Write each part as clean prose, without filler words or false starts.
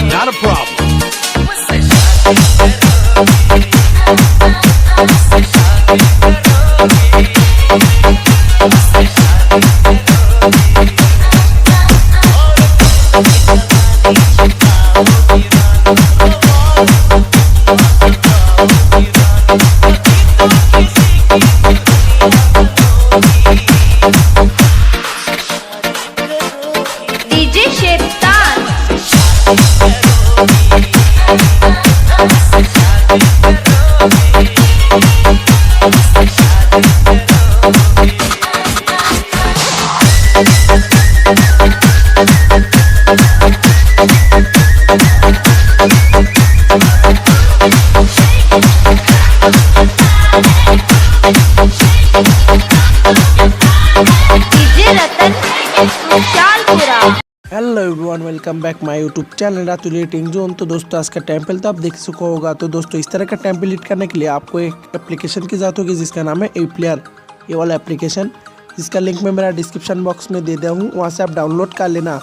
Not a problem. DJ Shaitan DJ Ratan Shalpura. Hello everyone, welcome back my YouTube channel Ratul editing zone. तो दोस्तों आज का temple तो आप देख सको होगा। तो दोस्तों इस तरह का टेम्पल एडिट करने के लिए आपको एक एप्लीकेशन की जरूरत होगी जिसका नाम है एप्लेयर। ये वाला एप्लीकेशन जिसका लिंक मैं मेरा डिस्क्रिप्शन बॉक्स में दे दिया हूँ, वहाँ से आप डाउनलोड कर लेना।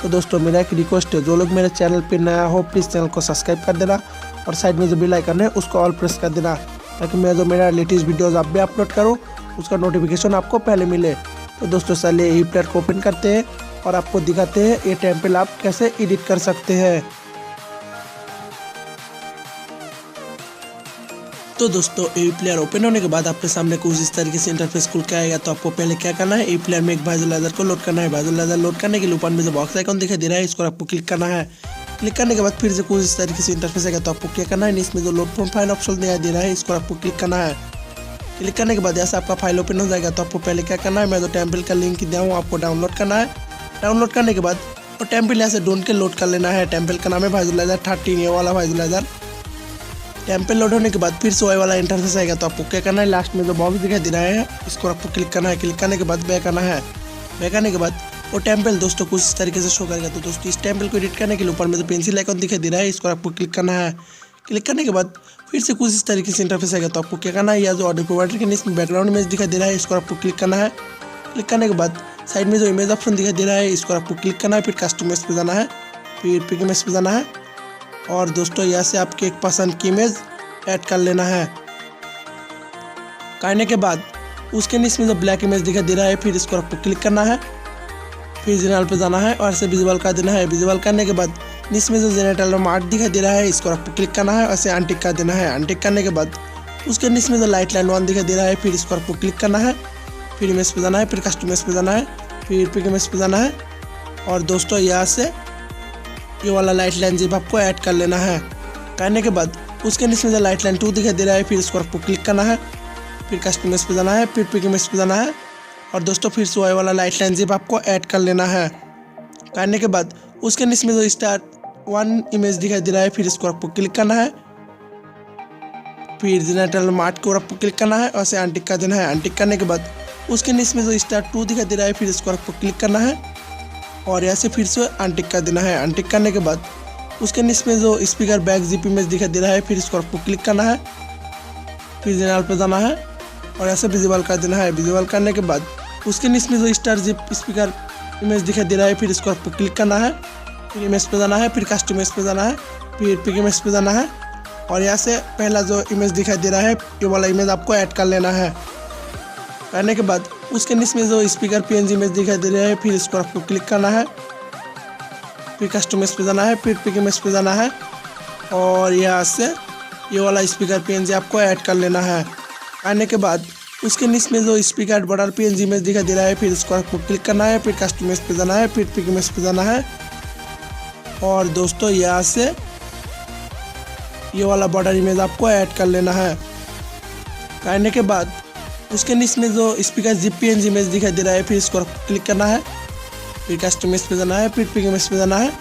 तो दोस्तों मेरा एक रिक्वेस्ट है, जो लोग मेरे चैनल पर नया हो प्लीज़ चैनल को सब्सक्राइब कर देना और साइड में जो बेल आइकन है उसको ऑल प्रेस कर देना, ताकि मैं जो मेरा लेटेस्ट वीडियोज़ आप भी अपलोड करूँ उसका नोटिफिकेशन आपको पहले मिले। तो दोस्तों चलिए एप्लेयर को ओपन करते हैं और आपको दिखाते हैं ये टेम्पल आप कैसे एडिट कर सकते हैं। तो दोस्तों एप्लेयर ओपन होने के बाद आपके सामने कुछ इस तरीके से इंटरफेस खुल के आएगा। तो आपको पहले क्या करना है, एप्लेयर में एक वाइजुअलाइजर को लोड करना है। वाइजुअलाइजर लोड करने के लिए ऊपर में जो बॉक्स आइकन दिखाई दे रहा है इसको आपको क्लिक करना है। क्लिक करने के बाद फिर से कुछ इस तरीके से इंटरफेस आएगा। तो आपको क्या करना है, इसमें जो लोड फ्रॉम फाइल ऑप्शन दिखाई दे रहा है इसको आपको क्लिक करना है। क्लिक करने के बाद ऐसा आपका फाइल ओपन हो जाएगा। तो आपको पहले क्या करना है, मैं जो टेम्पल का लिंक दिया हूँ आपको डाउनलोड करना है। डाउनलोड करने के बाद वो टेम्पल यहाँ से ढूंढ के लोड कर लेना है। टेम्पल का नाम है वाइजुअलाइजर 13, ये वाला वाइजुअलाइजर। टेम्पल लोड होने के बाद फिर से वही वाला इंटरफेस आएगा। तो आपको क्या करना है, लास्ट में जो बॉक्स दिखाई दे रहा है इसको आपको क्लिक करना है। क्लिक करने के बाद बैक आना है। बैक आने के बाद वो टेम्पल दोस्तों कुछ इस तरीके से शो करेगा। तो दोस्तों इस टेम्पल को एडिट करने के लिए ऊपर में जो पेंसिल आइकन दिखाई दे रहा है इसको आपको क्लिक करना है। क्लिक करने के बाद फिर से कुछ इस तरीके से इंटरफेस आएगा। तो आपको क्या करना है, या जो ऑडियो प्रोवाइडर के नीचे बैकग्राउंड इमेज दिखाई दे रहा है इसको आपको क्लिक करना है। क्लिक करने के बाद साइड में जो इमेज ऑप्शन दिखाई दे रहा है इसको आपको क्लिक करना है। फिर कस्टम इमेज पे जाना है, फिर पिक इमेज पे जाना है और दोस्तों यहाँ से आपके एक पसंद की इमेज ऐड कर लेना है। करने के बाद उसके नीचे में जो ब्लैक इमेज दिखाई दे रहा है फिर इसको आपको क्लिक करना है। फिर जनरल पे जाना है और इसे विजुअल कर देना है। विजुअल करने के बाद नीचे में जो जनरेटर मार्क दिखाई दे रहा है इसको आपको क्लिक करना है और इसे अनटिक कर देना है। अनटिक करने के बाद उसके नीचे में जो लाइट लाइन 1 दिखाई दे रहा है फिर इसको आपको क्लिक करना है। फिर इमेज पे जाना है, फिर कस्टम इमेज पे जाना है, फिर पिक इमेज पे जाना है और दोस्तों यहाँ से ये वाला लाइट लाइन जिप आपको ऐड कर लेना है। करने के बाद उसके नीचे में जो लाइट लाइन 2 दिखाई दे रहा है फिर इसको आपको क्लिक करना है। फिर कस्टम इमेज पे जाना है, फिर पिक इमेज पे जाना है और दोस्तों फिर से वाला लाइट लाइन जिप आपको ऐड कर लेना है। करने के बाद उसके नीचे में जो स्टार 1 इमेज दिखाई दे रहा है फिर इसको आपको क्लिक करना है। फिर जनरेटर मार्क को आपको क्लिक करना है और इसे अनटिक कर देना है। अनटिक करने के बाद उसके नीचे में जो स्टार 2 दिखाई दे रहा है फिर इसको आपको क्लिक करना है और यहाँ से फिर से अनटिक कर देना है। अनटिक करने के बाद उसके नीचे में जो स्पीकर बैक जिप इमेज दिखाई दे रहा है फिर इसको आपको क्लिक करना है। फिर जनरल पे जाना है और ऐसे विजुअल कर देना है। विजुअल करने के बाद उसके नीचे में जो स्टार जिप स्पीकर इमेज दिखाई दे रहा है फिर इसको आपको क्लिक करना है। फिर इमेज पे जाना है, फिर कस्टम इमेज पे जाना है, फिर पिक इमेज पे जाना है और यहाँ से पहला जो इमेज दिखाई दे रहा है ये वाला इमेज आपको ऐड कर लेना है। करने के बाद उसके नीचे में जो स्पीकर पीएनजी इमेज दिखाई दे रहा है फिर इसको आपको क्लिक करना है। फिर कस्टम इमेज पे जाना है, फिर पिक इमेज पे जाना है और यहाँ से ये वाला स्पीकर पीएनजी आपको ऐड कर लेना है। करने के बाद उसके नीचे में जो स्पीकर बॉर्डर पीएनजी इमेज दिखाई दे रहा है फिर इसको आपको क्लिक करना है। फिर कस्टम इमेज पे जाना है, फिर पिक इमेज पे जाना है और दोस्तों यहाँ से ये वाला बॉर्डर इमेज आपको ऐड कर लेना है। करने के बाद उसके नीचे में जो स्पीकर जीपीएनजी इमेज दिखाई दे रहा है, फिर इसको आपको क्लिक करना है। फिर कस्टम इमेज पे जाना है, फिर पिक इमेज पे जाना है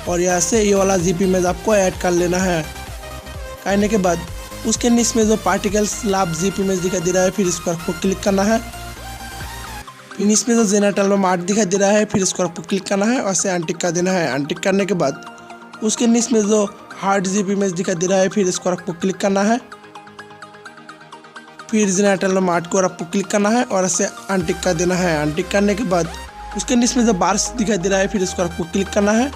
और यहाँ से ये वाला जीपी इमेज आपको ऐड कर लेना है। करने के बाद उसके नीचे में जो पार्टिकल्स लाभ जीपी इमेज दिखाई दे रहा है, फिर इसको आपको क्लिक करना है। फिर इसमें जो जेनेटल में मार्ट दिखाई दे रहा है, फिर इसको आपको क्लिक करना है और से अनटिक कर देना है। अनटिक करने के बाद उसके नीचे में जो हार्ड जीपी इमेज दिखाई दे रहा है, फिर इसको आपको क्लिक करना है। फिर जेनेटल में मार्ट को आपको क्लिक करना है और इसे अनटिक कर देना है। अनटिक करने के बाद उसके नीचे में जो बार्स दिखाई दे रहा है, फिर इसको आपको क्लिक करना है।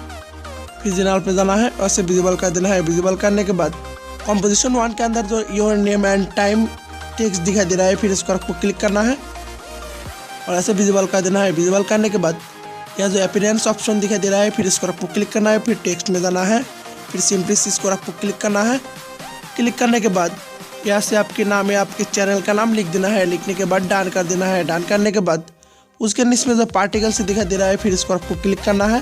फिर जनरल पे जाना है और इसे विजिबल कर देना है। विजिबल करने के बाद कंपोजिशन 1 के अंदर जो your name and time text दिखाई दे रहा है, फिर इसको आपको क्लिक करना है और ऐसे विजिबल कर देना है। विजिबल करने के बाद यहाँ जो अपीयरेंस ऑप्शन दिखाई दे रहा है, फिर इसको आपको क्लिक करना है। फिर टेक्स्ट में जाना है, फिर सिंपली इसको आपको क्लिक करना है। क्लिक करने के बाद यहाँ से आपके नाम या आपके चैनल का नाम लिख देना है। लिखने के बाद डन कर देना है। डन करने के बाद उसके नीचे में जो पार्टिकल से दिखाई दे रहा है, फिर इसको आपको क्लिक करना है।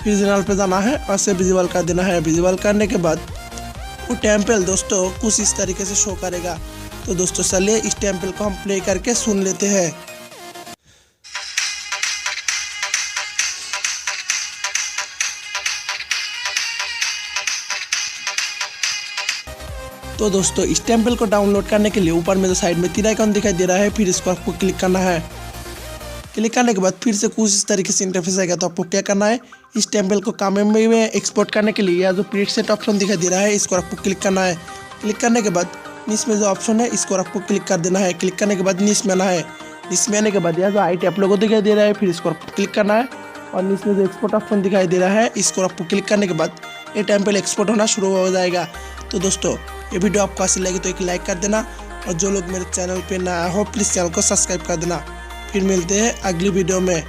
फिर जनरल पे जाना है और से विजिबल कर देना है। विजिबल करने के बाद वो टेम्पल दोस्तों कुछ इस तरीके से शो करेगा। तो दोस्तों चलिए इस टेम्पल को हम प्ले करके सुन लेते हैं। तो दोस्तों इस टेम्पल को डाउनलोड करने के लिए ऊपर में जो साइड में तीर आइकन दिखाई दे रहा है, फिर इसको आपको क्लिक करना है। क्लिक करने के बाद फिर से कुछ इस तरीके से इंटरफेस आएगा। तो आपको क्या करना है, इस टेम्पल को कैमरे में एक्सपोर्ट करने के लिए या जो प्रीसेट ऑप्शन दिखाई दे रहा है, इसको आपको क्लिक करना है। क्लिक करने के बाद नीचे में जो ऑप्शन है, इसको आपको क्लिक कर देना है। क्लिक करने के बाद नीचे में आना है। नीचे में आने के बाद यहाँ जो IT आप लोगों को दिखाई दे रहा है, फिर इसको आपको क्लिक करना है और नीचे में जो एक्सपोर्ट ऑप्शन दिखाई दे रहा है, इसको आपको क्लिक करने के बाद ये टेम्पल एक्सपोर्ट होना शुरू हो जाएगा। तो दोस्तों ये वीडियो आपको अच्छी लगी तो एक लाइक कर देना और जो लोग मेरे चैनल पे नया हो प्लीज़ चैनल को सब्सक्राइब कर देना। फिर मिलते हैं अगली वीडियो में।